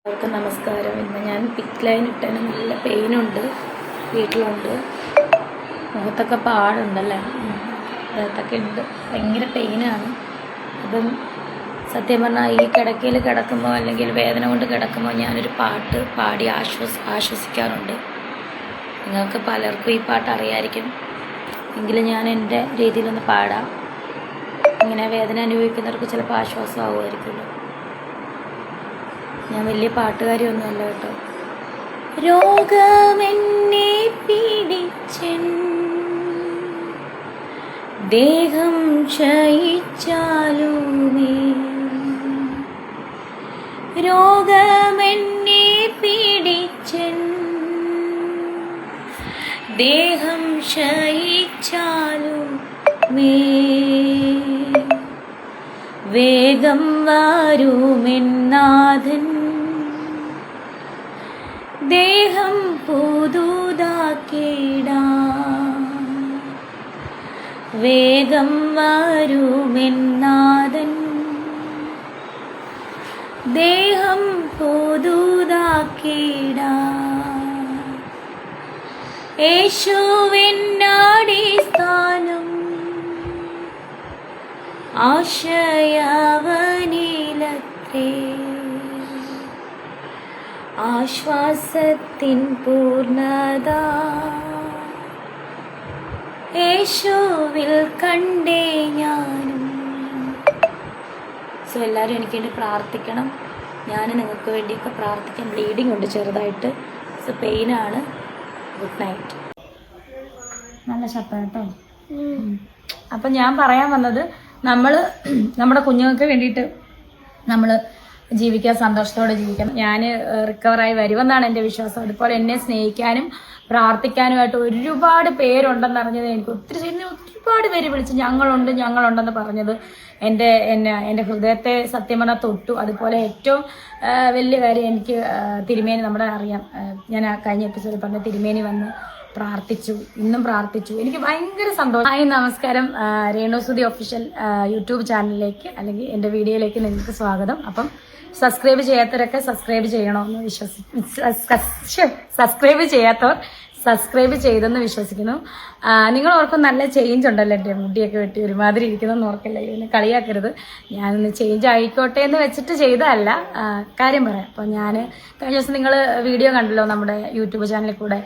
എല്ലാവർക്കും നമസ്കാരം. ഇന്ന് ഞാൻ പിക്ക് ലൈൻ ഇട്ടതിന് നല്ല പെയിനുണ്ട്, വീട്ടിലുണ്ട്. മുഖത്തൊക്കെ പാടുണ്ടല്ലേ, അതൊക്കെ ഉണ്ട്, ഭയങ്കര പെയിനാണ്. അപ്പം സത്യം പറഞ്ഞാൽ ഈ കിടക്കയിൽ കിടക്കുമ്പോൾ അല്ലെങ്കിൽ വേദന കൊണ്ട് കിടക്കുമ്പോൾ ഞാനൊരു പാട്ട് പാടി ആശ്വസിക്കാറുണ്ട്. നിങ്ങൾക്ക് പലർക്കും ഈ പാട്ട് അറിയാമായിരിക്കും, എങ്കിലും ഞാൻ എൻ്റെ രീതിയിലൊന്ന് പാടാം. ഇങ്ങനെ വേദന അനുഭവിക്കുന്നവർക്ക് ചിലപ്പോൾ ആശ്വാസമാകുമായിരിക്കുമല്ലോ. ഞാൻ വലിയ പാട്ടുകാരിയൊന്നുമല്ല കേട്ടോ. രോഗമെന്നെ പീഡിച്ചൻ, ദേഹം ക്ഷയിച്ചാലുമേ, രോഗമെന്നെ പീഡിച്ചൻ, ദേഹം ക്ഷയിച്ചാലുമേ, വേഗം വരുമെന്നാഥൻ, ദേഹം പുതുതാക്കിടാം. വേഗം വരുമെന്നാഥൻ, ദേഹം പുതുതാക്കിടാം. യേശുവിനടിസ്ഥാനം, ആശയവനിലത്രേ, ആശ്വാസത്തിൻ പൂർണ്ണത യേശുവിൽ കണ്ടേ ഞാനും. സോ എല്ലാവരും എനിക്ക് വേണ്ടി പ്രാർത്ഥിക്കണം. ഞാൻ നിങ്ങൾക്ക് വേണ്ടിയൊക്കെ പ്രാർത്ഥിക്കാം. ബ്ലീഡിങ് ഉണ്ട് ചെറുതായിട്ട്, സോ പെയിനാണ്. Good night. നല്ല ശബ്ദം കേട്ടോ. അപ്പം ഞാൻ പറയാൻ വന്നത്, നമ്മുടെ കുഞ്ഞുങ്ങൾക്ക് വേണ്ടിയിട്ട് നമ്മൾ ജീവിക്കാൻ, സന്തോഷത്തോടെ ജീവിക്കണം. ഞാൻ റിക്കവറായി വരുമെന്നാണ് എൻ്റെ വിശ്വാസം. അതുപോലെ എന്നെ സ്നേഹിക്കാനും പ്രാർത്ഥിക്കാനുമായിട്ട് ഒരുപാട് പേരുണ്ടെന്ന് അറിഞ്ഞത് എനിക്ക് ഒരുപാട് പേര് വിളിച്ച് ഞങ്ങളുണ്ടെന്ന് പറഞ്ഞത് എൻ്റെ ഹൃദയത്തെ സത്യം പറഞ്ഞാൽ തൊട്ടു. അതുപോലെ ഏറ്റവും വലിയ കാര്യം, എനിക്ക് തിരുമേനി, നമ്മുടെ അറിയാം, ഞാൻ കഴിഞ്ഞ എപ്പിസോഡിൽ പറഞ്ഞ തിരുമേനി വന്ന് പ്രാർത്ഥിച്ചു, ഇന്നും പ്രാർത്ഥിച്ചു. എനിക്ക് ഭയങ്കര സന്തോഷം. ഹായ്, നമസ്കാരം. രേണുസുതി ഒഫീഷ്യൽ യൂട്യൂബ് ചാനലിലേക്ക് അല്ലെങ്കിൽ എൻ്റെ വീഡിയോയിലേക്ക് നിങ്ങൾക്ക് സ്വാഗതം. അപ്പം സബ്സ്ക്രൈബ് ചെയ്യാത്തവരൊക്കെ സബ്സ്ക്രൈബ് ചെയ്യണമെന്ന് സബ്സ്ക്രൈബ് ചെയ്തെന്ന് വിശ്വസിക്കുന്നു. നിങ്ങൾ ഓർക്കും നല്ല ചേഞ്ച് ഉണ്ടല്ലോ, എൻ്റെ മുടിയൊക്കെ വെട്ടി ഒരുമാതിരി ഇരിക്കുന്നതെന്ന് ഓർക്കല്ലേ, ഇതിനെ കളിയാക്കരുത്. ഞാനൊന്ന് ചേഞ്ച് ആയിക്കോട്ടെ എന്ന് വെച്ചിട്ട് ചെയ്തതല്ല, കാര്യം പറയാം. അപ്പോൾ ഞാൻ കഴിഞ്ഞ ദിവസം നിങ്ങൾ വീഡിയോ കണ്ടല്ലോ, നമ്മുടെ യൂട്യൂബ് ചാനലിൽ കൂടെ,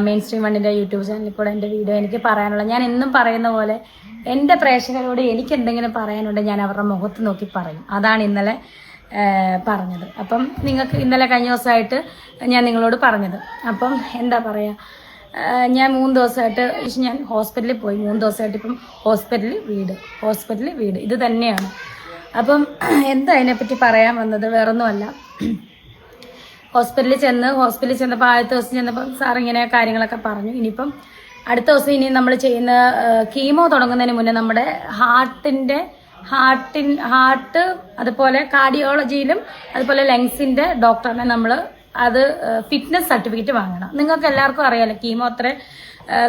മെയിൻ സ്ട്രീം വണ്ണിൻ്റെ യൂട്യൂബ് ചാനലിൽ കൂടെ എൻ്റെ വീഡിയോ. എനിക്ക് പറയാനുള്ള, ഞാൻ എന്നും പറയുന്ന പോലെ എൻ്റെ പ്രേക്ഷകരോട് എനിക്ക് എന്തെങ്കിലും പറയാനുണ്ടെങ്കിൽ ഞാൻ അവരുടെ മുഖത്ത് നോക്കി പറയും. അതാണ് ഇന്നലെ പറഞ്ഞത്. അപ്പം നിങ്ങൾക്ക് ഇന്നലെ കഴിഞ്ഞ ദിവസമായിട്ട് ഞാൻ നിങ്ങളോട് പറഞ്ഞത്. അപ്പം എന്താ പറയുക, ഞാൻ 3 ദിവസമായിട്ട് ഞാൻ ഹോസ്പിറ്റലിൽ പോയി. 3 ദിവസമായിട്ട് ഇപ്പം ഹോസ്പിറ്റലിൽ വീട് ഇത് തന്നെയാണ്. അപ്പം എന്താ അതിനെപ്പറ്റി പറയാൻ വന്നത്, വേറൊന്നുമല്ല. ഹോസ്പിറ്റലിൽ ചെന്നപ്പോൾ ആദ്യത്തെ ദിവസം ചെന്നപ്പോൾ സാർ ഇങ്ങനെ കാര്യങ്ങളൊക്കെ പറഞ്ഞു. ഇനിയിപ്പം അടുത്ത ദിവസം ഇനി നമ്മൾ ചെയ്യുന്ന കീമോ തുടങ്ങുന്നതിന് മുന്നേ നമ്മുടെ ഹാർട്ട് അതുപോലെ കാർഡിയോളജിയിലും അതുപോലെ ലങ്സിന്റെ ഡോക്ടറിനെ നമ്മൾ അത് ഫിറ്റ്നസ് സർട്ടിഫിക്കറ്റ് വാങ്ങണം. നിങ്ങൾക്ക് എല്ലാവർക്കും അറിയാലോ, കീമോ അത്ര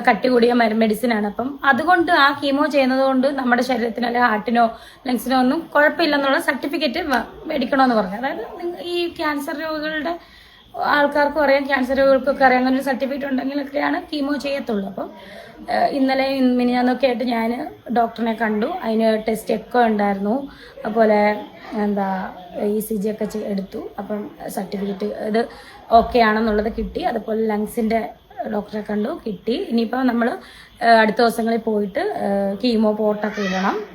കട്ടി കൂടിയ മെഡിസിനാണ്. അപ്പം അതുകൊണ്ട് ആ കീമോ ചെയ്യുന്നത് കൊണ്ട് നമ്മുടെ ശരീരത്തിന് അല്ലെങ്കിൽ ഹാർട്ടിനോ ലങ്സിനോ ഒന്നും കുഴപ്പമില്ലെന്നുള്ള സർട്ടിഫിക്കറ്റ് മേടിക്കണമെന്ന് പറഞ്ഞു. അതായത് ഈ ക്യാൻസർ രോഗികളുടെ ആൾക്കാർക്കും അറിയാം, ക്യാൻസർ രോഗികൾക്കൊക്കെ അറിയാം, അങ്ങനെ ഒരു സർട്ടിഫിക്കറ്റ് ഉണ്ടെങ്കിലൊക്കെയാണ് കീമോ ചെയ്യത്തുള്ളൂ. അപ്പം ഇന്നലെ മിനിഞ്ഞാന്നൊക്കെ ആയിട്ട് ഞാൻ ഡോക്ടറിനെ കണ്ടു. അതിന് ടെസ്റ്റ് എക്കോ ഉണ്ടായിരുന്നു, അതുപോലെ ECG ഒക്കെ എടുത്തു. അപ്പം സർട്ടിഫിക്കറ്റ് ഇത് ഓക്കെ ആണെന്നുള്ളത് കിട്ടി. അതുപോലെ ലങ്സിൻ്റെ ഡോക്ടറെ കണ്ടു, കിട്ടി. ഇനിയിപ്പോൾ നമ്മൾ അടുത്ത ദിവസങ്ങളിൽ പോയിട്ട് കീമോ പോട്ടൊക്കെ ഇടണം.